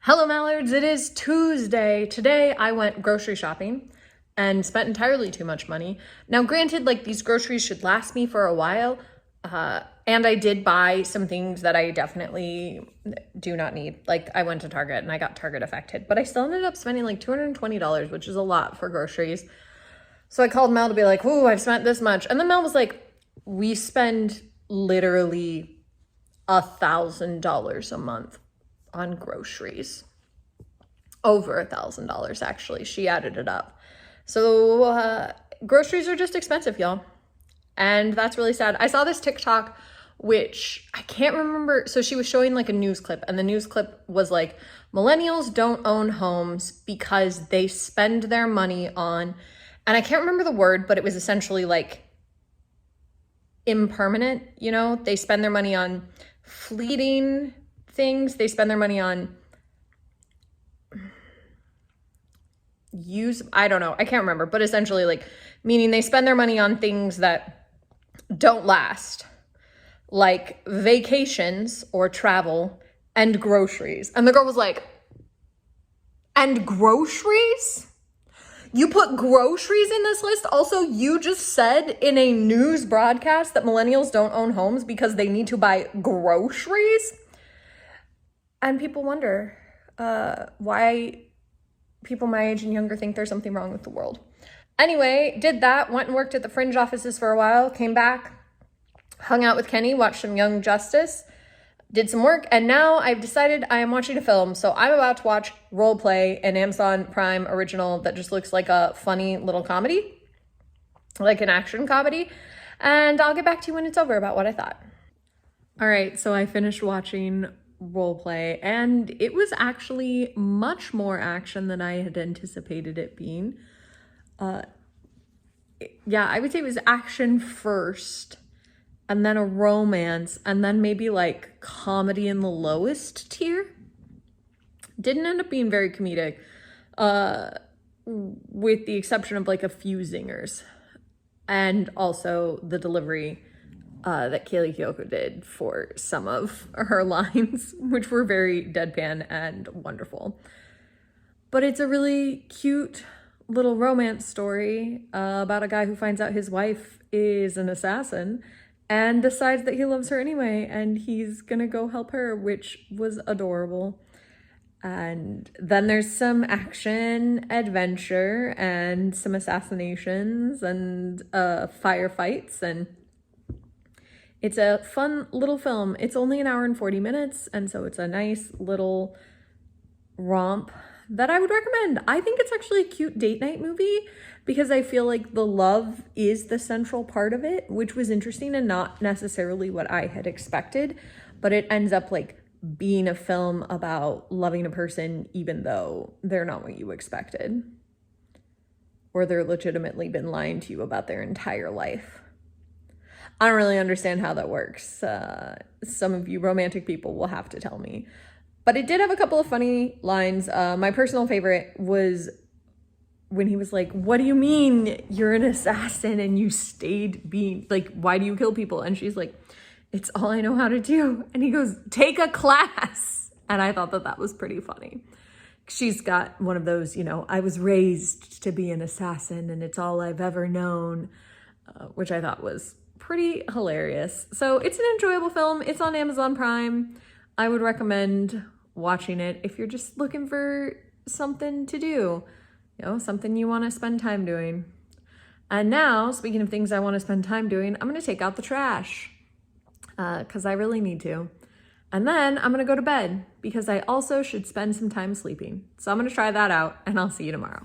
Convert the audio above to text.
Hello Mallards, it is Tuesday. Today I went grocery shopping and spent entirely too much money. Now granted, like these groceries should last me for a while, and I did buy some things that I definitely do not need. Like I went to Target and I got Target affected, but I still ended up spending like $220, which is a lot for groceries. So I called Mel to be like, ooh, I've spent this much. And then Mel was like, we spend literally $1,000 a month on groceries. Over $1,000 actually. She added it up. So groceries are just expensive, y'all. And that's really sad. I saw this TikTok, which I can't remember. So she was showing like a news clip, and the news clip was like, millennials don't own homes because they spend their money on, and I can't remember the word, but it was essentially like impermanent, you know? They spend their money on fleeting things. They spend their money on I don't know, I can't remember, but essentially like meaning they spend their money on things that don't last, like vacations or travel and groceries. And the girl was like, and groceries? You put groceries in this list? Also, you just said in a news broadcast that millennials don't own homes because they need to buy groceries? And people wonder why people my age and younger think there's something wrong with the world. Anyway, did that, went and worked at the Fringe offices for a while, came back, hung out with Kenny, watched some Young Justice, did some work, and now I've decided I am watching a film. So I'm about to watch Roleplay, an Amazon Prime original that just looks like a funny little comedy, like an action comedy. And I'll get back to you when it's over about what I thought. All right, so I finished watching Roleplay, and it was actually much more action than I had anticipated it being. Yeah, I would say it was action first, and then a romance, and then maybe like comedy in the lowest tier. Didn't end up being very comedic, with the exception of like a few zingers, and also the delivery that Kaylee Kiyoko did for some of her lines, which were very deadpan and wonderful. But it's a really cute little romance story about a guy who finds out his wife is an assassin and decides that he loves her anyway, and he's gonna go help her, which was adorable. And then there's some action, adventure, and some assassinations and firefights, and it's a fun little film. It's only an hour and 40 minutes, and so it's a nice little romp that I would recommend. I think it's actually a cute date night movie because I feel like the love is the central part of it, which was interesting and not necessarily what I had expected, but it ends up like being a film about loving a person even though they're not what you expected, or they're legitimately been lying to you about their entire life. I don't really understand how that works. Some of you romantic people will have to tell me. But it did have a couple of funny lines. My personal favorite was when he was like, what do you mean you're an assassin and you stayed being, like, why do you kill people? And she's like, it's all I know how to do. And he goes, take a class. And I thought that that was pretty funny. She's got one of those, you know, I was raised to be an assassin and it's all I've ever known, which I thought was pretty hilarious. So it's an enjoyable film. It's on Amazon Prime. I would recommend watching it if you're just looking for something to do, you know, something you want to spend time doing. And now, speaking of things I want to spend time doing, I'm going to take out the trash because I really need to. And then I'm going to go to bed because I also should spend some time sleeping. So I'm going to try that out, and I'll see you tomorrow.